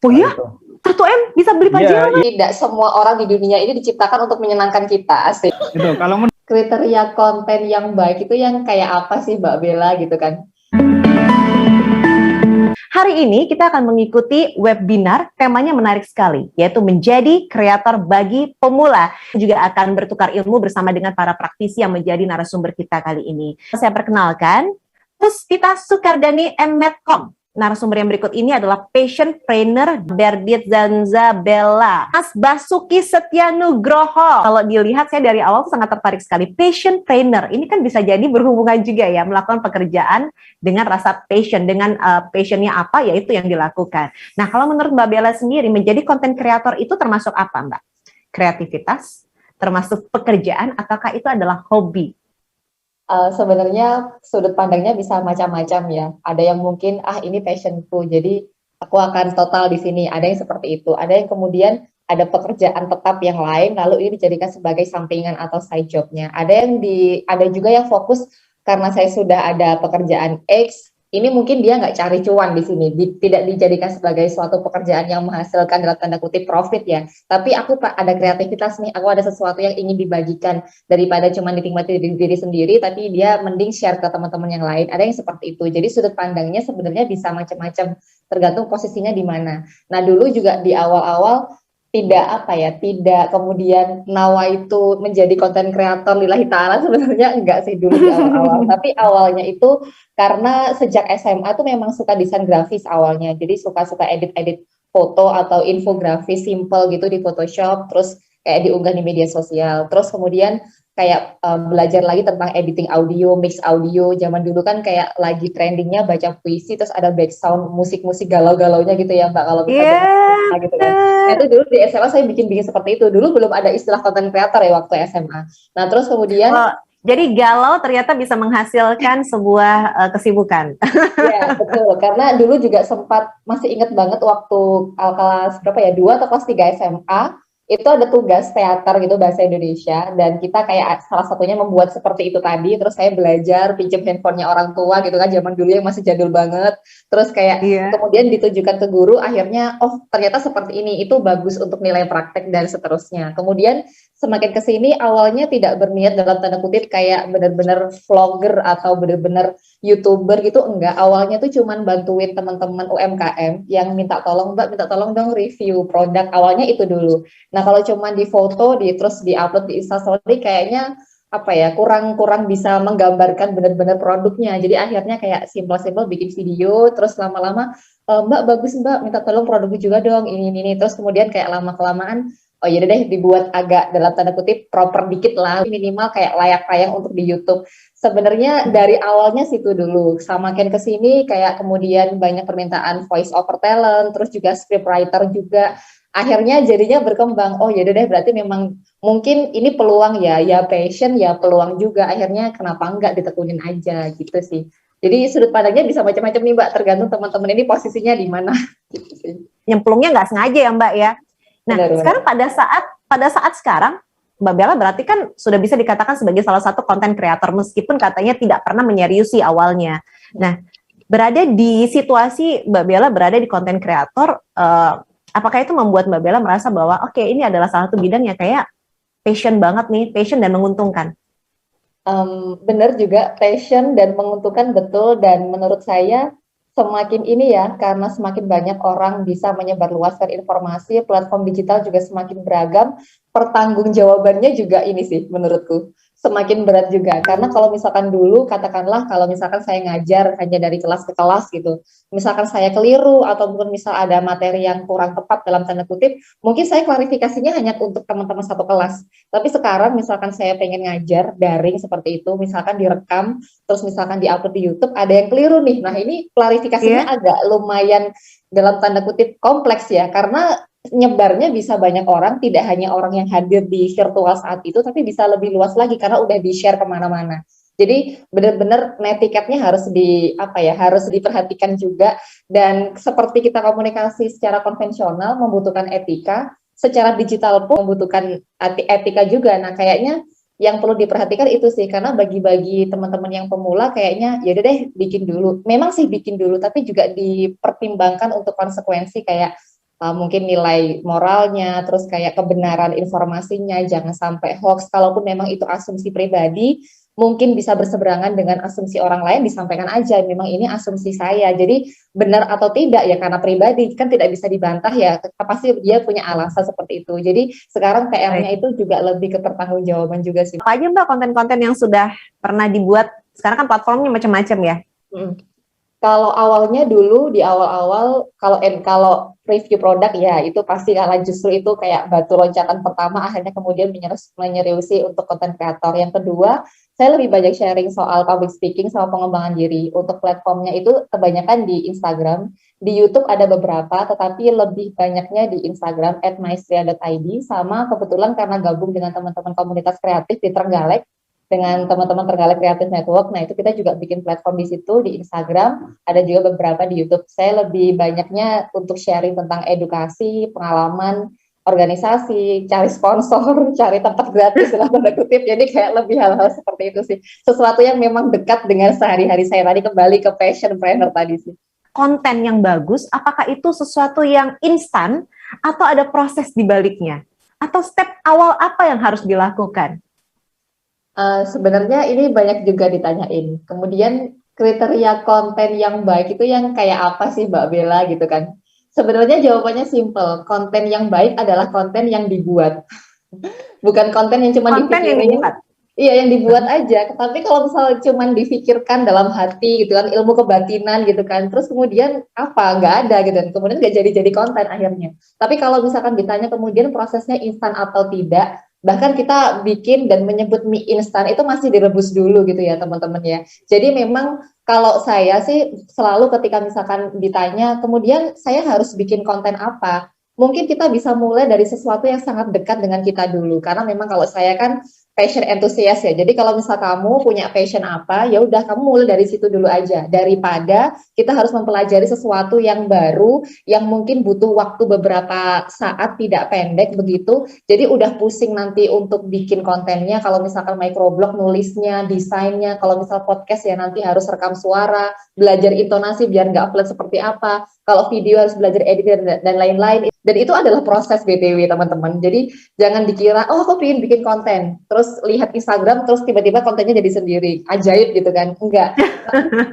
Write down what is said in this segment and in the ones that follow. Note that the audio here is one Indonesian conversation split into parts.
Oh iya? Itu. 1M bisa beli pajero? Tidak semua orang di dunia ini diciptakan untuk menyenangkan kita, asik. Itu kalau Kriteria konten yang baik itu yang kayak apa sih Mbak Bella gitu kan? Hari ini kita akan mengikuti webinar, temanya menarik sekali, yaitu menjadi kreator bagi pemula. Juga akan bertukar ilmu bersama dengan para praktisi yang menjadi narasumber kita kali ini. Saya perkenalkan, Puspita Sukardani M.Medcom. Narasumber yang berikut ini adalah passion trainer Berdit Zanzabella, Mas Basuki Setyanugroho. Kalau dilihat saya dari awal sangat tertarik sekali. Passion trainer ini kan bisa jadi berhubungan juga ya, melakukan pekerjaan dengan rasa passion, dengan passionnya apa ya itu yang dilakukan. Nah kalau menurut Mbak Bella sendiri, menjadi content creator itu termasuk apa Mbak? Kreativitas? Termasuk pekerjaan ataukah itu adalah hobi? Sebenarnya sudut pandangnya bisa macam-macam ya. Ada yang mungkin ini passionku, jadi aku akan total di sini. Ada yang seperti itu. Ada yang kemudian ada pekerjaan tetap yang lain, lalu ini dijadikan sebagai sampingan atau side jobnya. Ada juga yang fokus karena saya sudah ada pekerjaan X. Ini mungkin dia nggak cari cuan di sini, tidak dijadikan sebagai suatu pekerjaan yang menghasilkan dalam tanda kutip profit ya. Tapi aku ada kreativitas nih, aku ada sesuatu yang ingin dibagikan daripada cuma dinikmati diri sendiri, tapi dia mending share ke teman-teman yang lain. Ada yang seperti itu. Jadi sudut pandangnya sebenarnya bisa macam-macam, tergantung posisinya di mana. Nah dulu juga di awal-awal tidak kemudian nawa itu menjadi konten kreator lillahi ta'ala, sebenarnya enggak sih dulu di awal-awal. Tapi awalnya itu karena sejak SMA tuh memang suka desain grafis awalnya, jadi suka edit-edit foto atau infografis simple gitu di Photoshop, terus kayak diunggah di media sosial. Terus kemudian kayak belajar lagi tentang editing audio, mix audio. Zaman dulu kan kayak lagi trendingnya baca puisi, terus ada background musik-musik galau-galaunya gitu ya Mbak, kalau bisa dengar gitu kan. Nah itu dulu di SMA saya bikin-bikin seperti itu. Dulu belum ada istilah content creator ya waktu SMA. Nah terus kemudian jadi galau ternyata bisa menghasilkan sebuah kesibukan. Iya betul, karena dulu juga sempat, masih ingat banget waktu kelas berapa ya, 2 atau kelas 3 SMA, itu ada tugas teater gitu bahasa Indonesia, dan kita kayak salah satunya membuat seperti itu tadi. Terus saya belajar pinjam handphonenya orang tua gitu kan, zaman dulu yang masih jadul banget. Terus kayak kemudian ditujukan ke guru, akhirnya ternyata seperti ini, itu bagus untuk nilai praktek dan seterusnya. Kemudian semakin kesini awalnya tidak berniat dalam tanda kutip kayak benar-benar vlogger atau benar-benar YouTuber gitu, enggak. Awalnya tuh cuman bantuin teman-teman UMKM yang minta tolong dong review produk, awalnya itu dulu. Nah kalau cuma di foto, terus di-upload di Instastory, kayaknya kurang bisa menggambarkan benar-benar produknya. Jadi akhirnya kayak simple-simple bikin video, terus lama-lama Mbak bagus Mbak, minta tolong produknya juga dong, ini. Terus kemudian kayak lama-kelamaan, oh ya deh dibuat agak dalam tanda kutip proper dikit lah, minimal kayak layak tayang untuk di YouTube. Sebenarnya dari awalnya situ dulu, semakin kesini kayak kemudian banyak permintaan voice over talent, terus juga scriptwriter juga. Akhirnya jadinya berkembang, oh ya deh berarti memang mungkin ini peluang ya passion ya peluang juga. Akhirnya kenapa enggak ditekunin aja gitu sih. Jadi sudut pandangnya bisa macam-macam nih Mbak, tergantung teman-teman ini posisinya di mana. Gitu sih. Nyemplungnya nggak sengaja ya Mbak ya. Nah sekarang pada saat sekarang Mbak Bella berarti kan sudah bisa dikatakan sebagai salah satu konten kreator, meskipun katanya tidak pernah menyeriusi awalnya. Nah berada di situasi Mbak Bella berada di konten kreator, apakah itu membuat Mbak Bella merasa bahwa oke, ini adalah salah satu bidang yang kayak passion banget nih, passion dan menguntungkan? Benar juga, passion dan menguntungkan, betul. Dan menurut saya semakin ini ya, karena semakin banyak orang bisa menyebarluaskan informasi, platform digital juga semakin beragam, pertanggungjawabannya juga ini sih menurutku semakin berat juga. Karena kalau misalkan dulu, katakanlah kalau misalkan saya ngajar hanya dari kelas ke kelas gitu, misalkan saya keliru atau mungkin misal ada materi yang kurang tepat dalam tanda kutip, mungkin saya klarifikasinya hanya untuk teman-teman satu kelas. Tapi sekarang misalkan saya pengen ngajar daring seperti itu, misalkan direkam, terus misalkan diupload di YouTube, ada yang keliru nih. Nah ini klarifikasinya agak lumayan dalam tanda kutip kompleks ya, karena nyebarnya bisa banyak orang, tidak hanya orang yang hadir di virtual saat itu, tapi bisa lebih luas lagi karena udah di-share kemana-mana. Jadi benar-benar netiketnya harus harus diperhatikan juga. Dan seperti kita komunikasi secara konvensional membutuhkan etika, secara digital pun membutuhkan etika juga. Nah kayaknya yang perlu diperhatikan itu sih, karena bagi-bagi teman-teman yang pemula kayaknya ya udah deh bikin dulu. Memang sih bikin dulu, tapi juga dipertimbangkan untuk konsekuensi kayak mungkin nilai moralnya, terus kayak kebenaran informasinya, jangan sampai hoax. Kalaupun memang itu asumsi pribadi, mungkin bisa berseberangan dengan asumsi orang lain, disampaikan aja, memang ini asumsi saya. Jadi benar atau tidak ya karena pribadi kan tidak bisa dibantah ya, pasti dia punya alasan seperti itu. Jadi sekarang PR-nya itu juga lebih ke pertanggungjawaban juga sih. Apa aja Mbak konten-konten yang sudah pernah dibuat? Sekarang kan platformnya macam-macam ya. Kalau awalnya dulu di awal-awal kalau review produk ya itu pasti karena justru itu kayak batu loncatan pertama, akhirnya kemudian menyeriusi untuk konten kreator. Yang kedua, saya lebih banyak sharing soal public speaking sama pengembangan diri. Untuk platformnya itu kebanyakan di Instagram, di YouTube ada beberapa, tetapi lebih banyaknya di Instagram @maestria.id, sama kebetulan karena gabung dengan teman-teman komunitas kreatif di Trenggalek, dengan teman-teman Trenggalek Creative Network. Nah, itu kita juga bikin platform di situ, di Instagram, ada juga beberapa di YouTube. Saya lebih banyaknya untuk sharing tentang edukasi, pengalaman, organisasi, cari sponsor, cari tempat gratis, dalam tanda kutip. Jadi kayak lebih hal-hal seperti itu sih. Sesuatu yang memang dekat dengan sehari-hari saya tadi, kembali ke passion planner tadi sih. Konten yang bagus, apakah itu sesuatu yang instan atau ada proses di baliknya? Atau step awal apa yang harus dilakukan? Sebenarnya ini banyak juga ditanyain. Kemudian kriteria konten yang baik itu yang kayak apa sih Mbak Bella gitu kan? Sebenarnya jawabannya simple. Konten yang baik adalah konten yang dibuat. Bukan konten yang cuma dipikirin. Iya, yang dibuat aja. Tapi kalau misalnya cuma difikirkan dalam hati gitu kan, ilmu kebatinan gitu kan, terus kemudian apa? Nggak ada gitu kan. Kemudian nggak jadi konten akhirnya. Tapi kalau misalkan ditanya kemudian prosesnya instan atau tidak, bahkan kita bikin dan menyebut mie instan itu masih direbus dulu gitu ya teman-teman ya. Jadi memang kalau saya sih selalu ketika misalkan ditanya, kemudian saya harus bikin konten apa? Mungkin kita bisa mulai dari sesuatu yang sangat dekat dengan kita dulu. Karena memang kalau saya kan passion enthusiast ya. Jadi kalau misal kamu punya passion apa, ya udah kamu mulai dari situ dulu aja. Daripada kita harus mempelajari sesuatu yang baru, yang mungkin butuh waktu beberapa saat, tidak pendek begitu. Jadi udah pusing nanti untuk bikin kontennya. Kalau misalkan microblog nulisnya, desainnya. Kalau misal podcast ya nanti harus rekam suara, belajar intonasi biar nggak upload seperti apa. Kalau video harus belajar edit dan lain-lain. Dan itu adalah proses BTW teman-teman. Jadi jangan dikira, oh aku pengen bikin konten, terus lihat Instagram, terus tiba-tiba kontennya jadi sendiri, ajaib gitu kan. Enggak.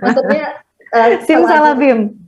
Maksudnya, Simsalabim.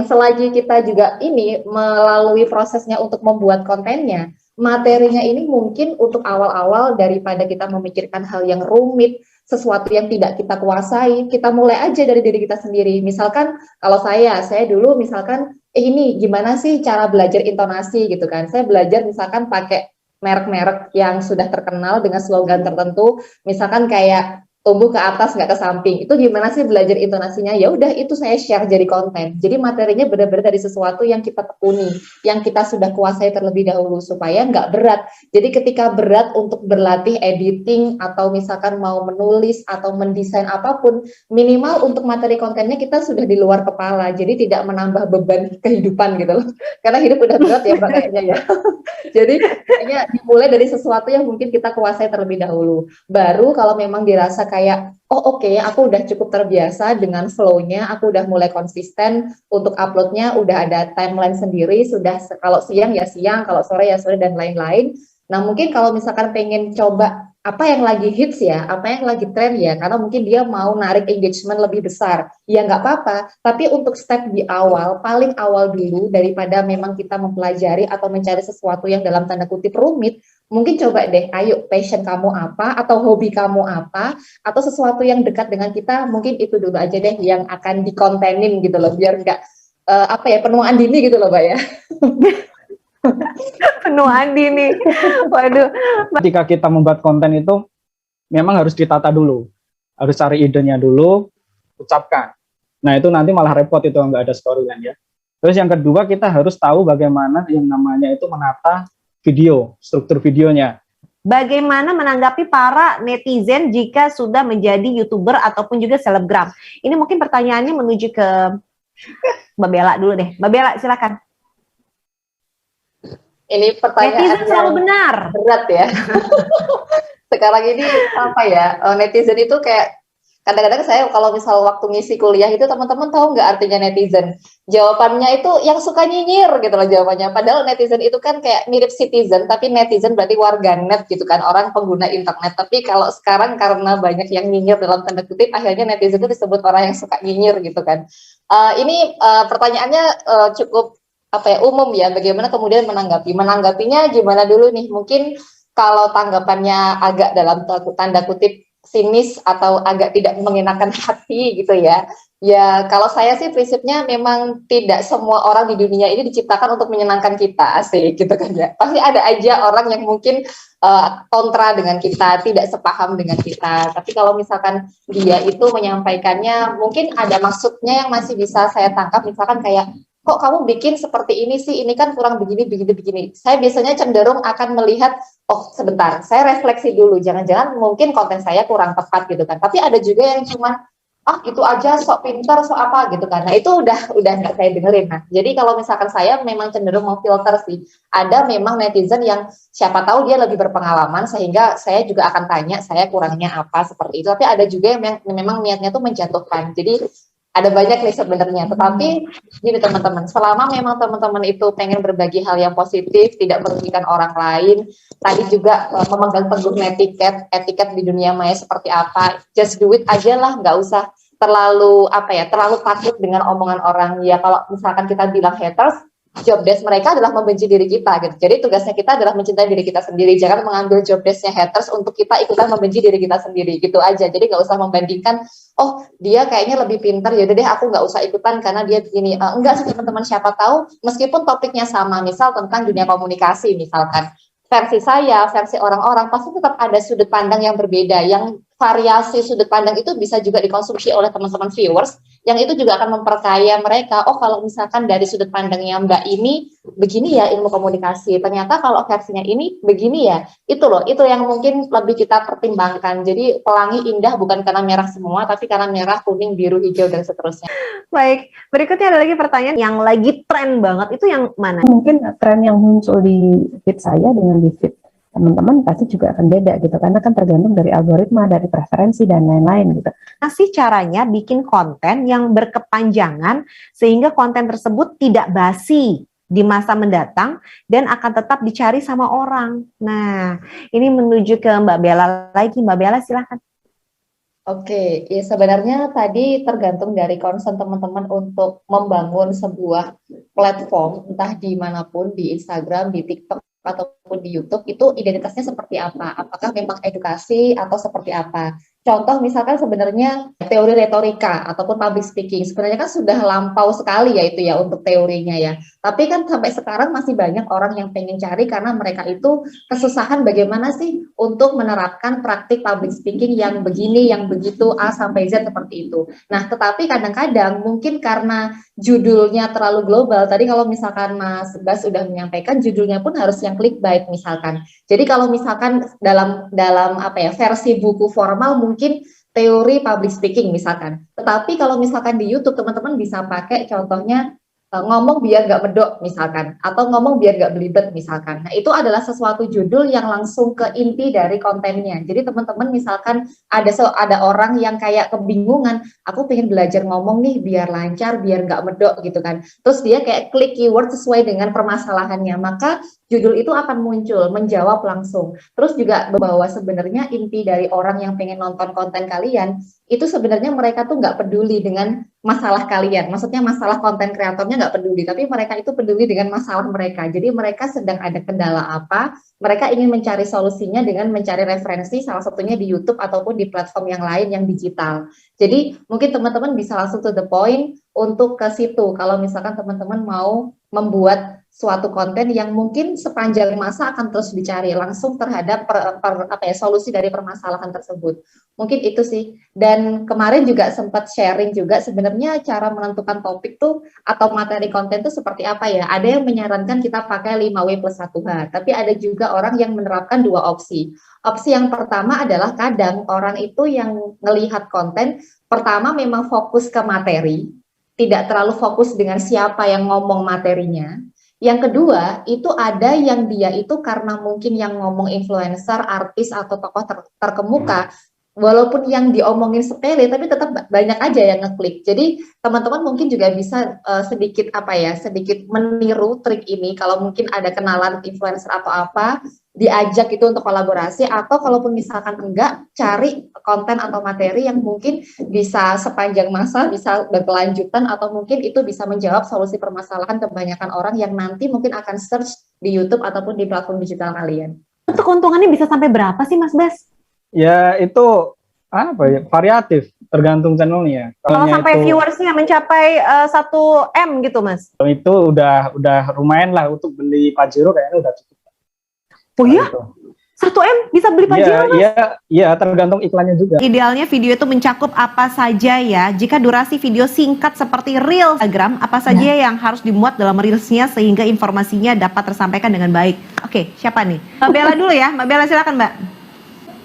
Selagi kita juga ini melalui prosesnya untuk membuat kontennya, materinya ini mungkin untuk awal-awal daripada kita memikirkan hal yang rumit, sesuatu yang tidak kita kuasai, kita mulai aja dari diri kita sendiri. Misalkan kalau saya dulu misalkan, ini gimana sih cara belajar intonasi gitu kan. Saya belajar misalkan pakai merek-merek yang sudah terkenal dengan slogan tertentu, misalkan kayak tumbuh ke atas nggak ke samping. Itu gimana sih belajar intonasinya? Ya udah itu saya share jadi konten. Jadi materinya benar-benar dari sesuatu yang kita tekuni, yang kita sudah kuasai terlebih dahulu supaya nggak berat. Jadi ketika berat untuk berlatih editing atau misalkan mau menulis atau mendesain apapun, minimal untuk materi kontennya kita sudah di luar kepala. Jadi tidak menambah beban kehidupan gitu loh. Karena hidup udah berat ya Mbak kayaknya ya. Jadi kayaknya dimulai dari sesuatu yang mungkin kita kuasai terlebih dahulu. Baru kalau memang dirasa kayak, oh oke, aku udah cukup terbiasa dengan flow-nya, aku udah mulai konsisten untuk upload-nya, udah ada timeline sendiri, sudah kalau siang ya siang, kalau sore ya sore, dan lain-lain. Nah mungkin kalau misalkan pengen coba apa yang lagi hits ya, apa yang lagi tren ya, karena mungkin dia mau narik engagement lebih besar, ya nggak apa-apa, tapi untuk step di awal, paling awal dulu, daripada memang kita mempelajari atau mencari sesuatu yang dalam tanda kutip rumit, mungkin coba deh, ayo passion kamu apa, atau hobi kamu apa, atau sesuatu yang dekat dengan kita, mungkin itu dulu aja deh yang akan dikontenin gitu loh, biar nggak, penuaan dini gitu loh Mbak ya. Penuaan dini. Waduh. Ketika kita membuat konten itu memang harus ditata dulu. Harus cari idenya dulu, ucapkan. Nah, itu nanti malah repot itu nggak ada storyline ya. Terus yang kedua, kita harus tahu bagaimana yang namanya itu menata video, struktur videonya. Bagaimana menanggapi para netizen jika sudah menjadi YouTuber ataupun juga selebgram? Ini mungkin pertanyaannya menuju ke Mbak Bella dulu deh. Mbak Bella, silakan. Ini pertanyaan netizen selalu benar. Berat ya. Sekarang ini apa ya, netizen itu kayak Kadang-kadang saya kalau misal waktu ngisi kuliah itu teman-teman tahu nggak artinya netizen? Jawabannya itu yang suka nyinyir gitu loh jawabannya. Padahal netizen itu kan kayak mirip citizen, tapi netizen berarti warganet gitu kan, orang pengguna internet. Tapi kalau sekarang karena banyak yang nyinyir dalam tanda kutip, akhirnya netizen itu disebut orang yang suka nyinyir gitu kan. Ini pertanyaannya cukup apa ya, umum ya. Bagaimana kemudian menanggapinya gimana dulu nih? Mungkin kalau tanggapannya agak dalam tanda kutip sinis atau agak tidak mengenakan hati gitu ya. Ya, kalau saya sih prinsipnya memang tidak semua orang di dunia ini diciptakan untuk menyenangkan kita, asik gitu kan ya. Pasti ada aja orang yang mungkin kontra dengan kita, tidak sepaham dengan kita. Tapi kalau misalkan dia itu menyampaikannya, mungkin ada maksudnya yang masih bisa saya tangkap, misalkan kayak, kok kamu bikin seperti ini sih, ini kan kurang begini, begini, begini. Saya biasanya cenderung akan melihat, oh sebentar, saya refleksi dulu, jangan-jangan mungkin konten saya kurang tepat gitu kan. Tapi ada juga yang cuman, itu aja sok pinter, sok apa gitu kan. Nah itu udah nggak saya dengerin. Nah jadi kalau misalkan saya memang cenderung memfilter sih. Ada memang netizen yang siapa tahu dia lebih berpengalaman sehingga saya juga akan tanya saya kurangnya apa seperti itu. Tapi ada juga yang memang niatnya tuh menjatuhkan. Jadi ada banyak nih sebenarnya, tetapi gini teman-teman, selama memang teman-teman itu pengen berbagi hal yang positif, tidak merugikan orang lain, tadi juga memegang teguh etiket di dunia maya seperti apa, just do it aja lah, nggak usah terlalu terlalu takut dengan omongan orang. Ya kalau misalkan kita bilang haters, job desk mereka adalah membenci diri kita gitu. Jadi tugasnya kita adalah mencintai diri kita sendiri. Jangan mengambil job desknya haters untuk kita ikutan membenci diri kita sendiri gitu aja. Jadi nggak usah membandingkan, oh dia kayaknya lebih pintar, yaudah deh aku nggak usah ikutan karena dia begini. Enggak sih teman-teman, siapa tahu meskipun topiknya sama, misal tentang dunia komunikasi misalkan, versi saya, versi orang-orang pasti tetap ada sudut pandang yang berbeda, yang variasi sudut pandang itu bisa juga dikonsumsi oleh teman-teman viewers, yang itu juga akan memperkaya mereka. Oh kalau misalkan dari sudut pandangnya Mbak ini begini ya ilmu komunikasi, ternyata kalau versinya ini begini ya, itu loh, itu yang mungkin lebih kita pertimbangkan. Jadi pelangi indah bukan karena merah semua, tapi karena merah, kuning, biru, hijau, dan seterusnya. Baik, berikutnya ada lagi pertanyaan yang lagi tren banget, itu yang mana? Mungkin tren yang muncul di feed saya dengan di feed teman-teman pasti juga akan beda gitu, karena kan tergantung dari algoritma, dari preferensi dan lain-lain gitu. Ngasih caranya bikin konten yang berkepanjangan sehingga konten tersebut tidak basi di masa mendatang dan akan tetap dicari sama orang. Nah, ini menuju ke Mbak Bella lagi. Mbak Bella silahkan. Oke, ya sebenarnya tadi tergantung dari concern teman-teman untuk membangun sebuah platform, entah dimanapun, di Instagram, di TikTok, ataupun di YouTube, itu identitasnya seperti apa? Apakah memang edukasi atau seperti apa? Contoh misalkan sebenarnya teori retorika ataupun public speaking, sebenarnya kan sudah lampau sekali ya itu ya untuk teorinya ya. Tapi kan sampai sekarang masih banyak orang yang pengen cari karena mereka itu kesusahan bagaimana sih untuk menerapkan praktik public speaking yang begini, yang begitu, A sampai Z seperti itu. Nah, tetapi kadang-kadang mungkin karena judulnya terlalu global, tadi kalau misalkan Mas Bas sudah menyampaikan, judulnya pun harus yang clickbait misalkan. Jadi kalau misalkan dalam versi buku formal mungkin teori public speaking misalkan. Tetapi kalau misalkan di YouTube teman-teman bisa pakai contohnya ngomong biar gak medok misalkan, atau ngomong biar gak belibet misalkan. Nah itu adalah sesuatu judul yang langsung ke inti dari kontennya. Jadi teman-teman misalkan ada orang yang kayak kebingungan, aku pengen belajar ngomong nih biar lancar, biar gak medok gitu kan. Terus dia kayak klik keyword sesuai dengan permasalahannya, maka judul itu akan muncul, menjawab langsung. Terus juga bahwa sebenarnya inti dari orang yang pengen nonton konten kalian, itu sebenarnya mereka tuh nggak peduli dengan masalah kalian. Maksudnya masalah konten kreatornya nggak peduli, tapi mereka itu peduli dengan masalah mereka. Jadi mereka sedang ada kendala apa, mereka ingin mencari solusinya dengan mencari referensi, salah satunya di YouTube ataupun di platform yang lain yang digital. Jadi mungkin teman-teman bisa langsung to the point untuk ke situ. Kalau misalkan teman-teman mau membuat suatu konten yang mungkin sepanjang masa akan terus dicari langsung terhadap solusi dari permasalahan tersebut. Mungkin itu sih. Dan kemarin juga sempat sharing juga sebenarnya cara menentukan topik tuh atau materi konten tuh seperti apa ya. Ada yang menyarankan kita pakai 5W+1H, tapi ada juga orang yang menerapkan 2 opsi. Opsi yang pertama adalah kadang orang itu yang ngelihat konten, pertama memang fokus ke materi, tidak terlalu fokus dengan siapa yang ngomong materinya. Yang kedua, itu ada yang dia itu karena mungkin yang ngomong influencer, artis, atau tokoh terkemuka, walaupun yang diomongin sepele, tapi tetap banyak aja yang ngeklik. Jadi teman-teman mungkin juga bisa sedikit sedikit meniru trik ini. Kalau mungkin ada kenalan influencer atau apa, diajak itu untuk kolaborasi, atau kalaupun misalkan enggak, cari konten atau materi yang mungkin bisa sepanjang masa, bisa berkelanjutan, atau mungkin itu bisa menjawab solusi permasalahan kebanyakan orang yang nanti mungkin akan search di YouTube ataupun di platform digital kalian. Untuk keuntungannya bisa sampai berapa sih Mas Bas? Ya itu variatif, tergantung channelnya. Kalau sampai viewersnya mencapai 1 M gitu Mas? Itu udah lumayan lah untuk beli Pajero, kayaknya udah cukup. Oh iya? 1 M bisa beli Pajero Mas? Iya, tergantung iklannya juga. Idealnya video itu mencakup apa saja ya. Jika durasi video singkat seperti Reels Instagram, apa saja yang harus dimuat dalam Reels-nya sehingga informasinya dapat tersampaikan dengan baik. Oke, siapa nih? Mbak Bella dulu ya. Mbak Bella silakan Mbak.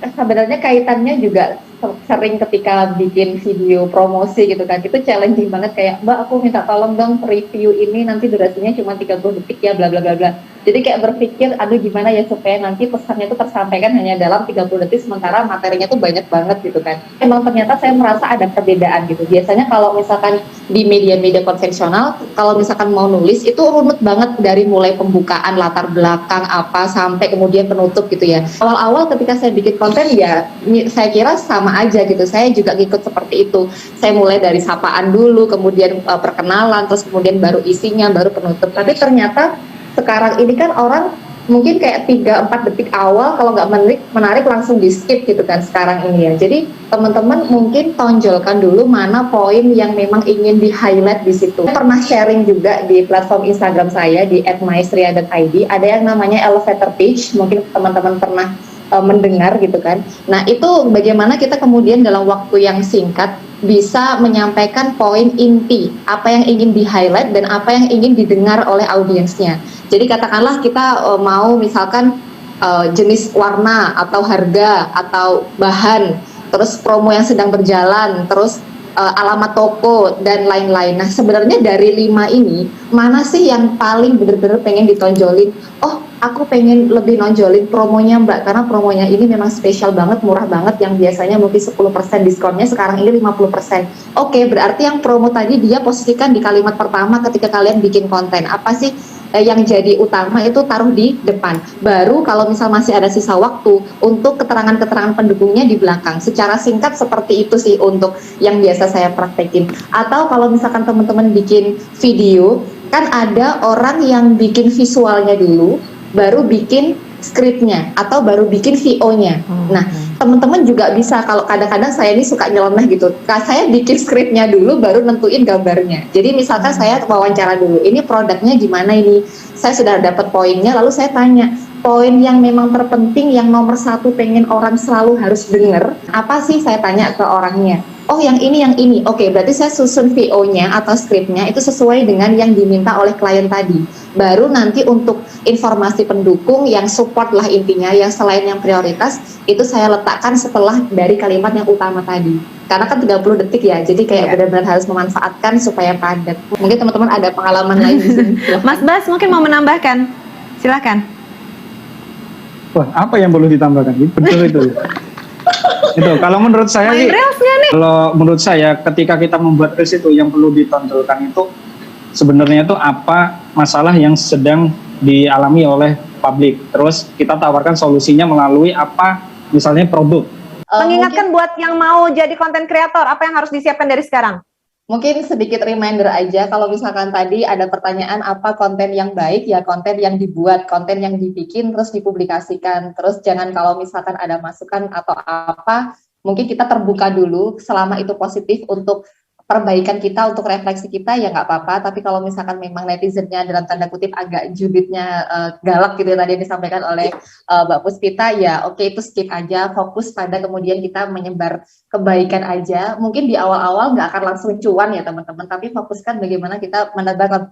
Sebenarnya kaitannya juga sering ketika bikin video promosi gitu kan, itu challenging banget, kayak Mbak aku minta tolong dong review ini, nanti durasinya cuma 30 detik ya bla bla bla bla. Jadi kayak berpikir aduh gimana ya supaya nanti pesannya itu tersampaikan hanya dalam 30 detik sementara materinya tuh banyak banget gitu kan. Emang ternyata saya merasa ada perbedaan gitu. Biasanya kalau misalkan di media-media konvensional, kalau misalkan mau nulis itu runut banget dari mulai pembukaan, latar belakang apa sampai kemudian penutup gitu ya. Awal-awal ketika saya bikin konten ya saya kira sama aja gitu, saya juga ngikut seperti itu. Saya mulai dari sapaan dulu, kemudian perkenalan, terus kemudian baru isinya, baru penutup. Tapi ternyata sekarang ini kan orang mungkin kayak 3-4 detik awal kalau nggak menarik langsung di skip gitu kan sekarang ini ya. Jadi teman-teman mungkin tonjolkan dulu mana poin yang memang ingin di highlight di situ. Saya pernah sharing juga di platform Instagram saya di @maestria.id, ada yang namanya elevator page, mungkin teman-teman pernah mendengar gitu kan. Nah itu bagaimana kita kemudian dalam waktu yang singkat bisa menyampaikan poin inti, apa yang ingin di highlight dan apa yang ingin didengar oleh audiensnya. Jadi katakanlah kita mau misalkan jenis warna atau harga atau bahan, terus promo yang sedang berjalan, terus alamat toko dan lain-lain. Nah sebenarnya dari 5 ini mana sih yang paling benar-benar pengen ditonjolin? Oh aku pengen lebih nonjolin promonya Mbak, karena promonya ini memang spesial banget, murah banget, yang biasanya mungkin 10% diskonnya sekarang ini 50%. Oke, berarti yang promo tadi dia posisikan di kalimat pertama ketika kalian bikin konten. Apa sih yang jadi utama itu taruh di depan. Baru kalau misal masih ada sisa waktu untuk keterangan-keterangan pendukungnya di belakang. Secara singkat seperti itu sih untuk yang biasa saya praktekin. Atau kalau misalkan teman-teman bikin video, kan ada orang yang bikin visualnya dulu, baru bikin skripnya atau baru bikin VO-nya. Nah, teman-teman juga bisa, kalau kadang-kadang saya ini suka nyeleneh gitu. Saya bikin skripnya dulu baru nentuin gambarnya. Jadi misalkan saya wawancara dulu, ini produknya gimana ini? Saya sudah dapat poinnya, lalu saya tanya, poin yang memang terpenting, yang nomor 1 pengen orang selalu harus dengar, apa sih, saya tanya ke orangnya. Oh yang ini, yang ini. Oke, berarti saya susun VO-nya atau skripnya itu sesuai dengan yang diminta oleh klien tadi. Baru nanti untuk informasi pendukung yang support lah intinya, yang selain yang prioritas, itu saya letakkan setelah dari kalimat yang utama tadi. Karena kan 30 detik ya, jadi kayak benar-benar harus memanfaatkan supaya padat. Mungkin teman-teman ada pengalaman lain di sini. Mas Bas mungkin mau menambahkan, silakan. Wah, apa yang perlu ditambahkan? Betul itu. Itu kalau menurut saya sih, kalau menurut saya ketika kita membuat reels itu yang perlu ditonjolkan itu sebenarnya itu apa masalah yang sedang dialami oleh publik. Terus kita tawarkan solusinya melalui apa, misalnya produk. Mengingatkan buat yang mau jadi konten kreator, apa yang harus disiapkan dari sekarang? Mungkin sedikit reminder aja, kalau misalkan tadi ada pertanyaan apa konten yang baik, ya konten yang dibuat, konten yang dibikin terus dipublikasikan. Terus jangan kalau misalkan ada masukan atau apa, mungkin kita terbuka dulu selama itu positif untuk perbaikan kita, untuk refleksi kita, ya nggak apa-apa. Tapi kalau misalkan memang netizennya dalam tanda kutip agak jubitnya galak gitu ya, tadi yang disampaikan oleh Mbak Puspita, ya oke, itu skip aja, fokus pada kemudian kita menyebar kebaikan aja. Mungkin di awal-awal nggak akan langsung cuan ya teman-teman, tapi fokuskan bagaimana kita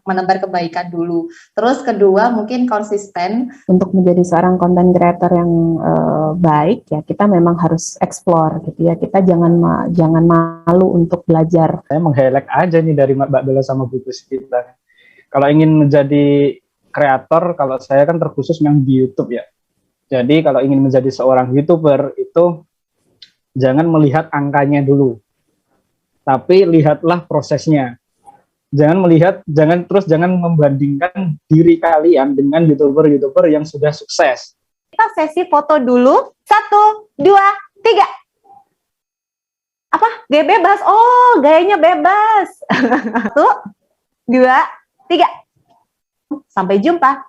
menebar kebaikan dulu. Terus kedua mungkin konsisten. Untuk menjadi seorang content creator yang baik ya, kita memang harus explore gitu ya. Kita jangan malu untuk belajar. Saya meng-highlight aja nih dari Mbak Bella sama Bu Puspita. Kalau ingin menjadi kreator, kalau saya kan terkhusus memang di YouTube ya. Jadi kalau ingin menjadi seorang YouTuber itu Jangan melihat angkanya dulu, tapi lihatlah prosesnya. Jangan membandingkan diri kalian dengan YouTuber-YouTuber yang sudah sukses. Kita sesi foto dulu. 1, 2, 3. Apa? Gaya bebas. Oh, gayanya bebas. 1, 2, 3. Sampai jumpa.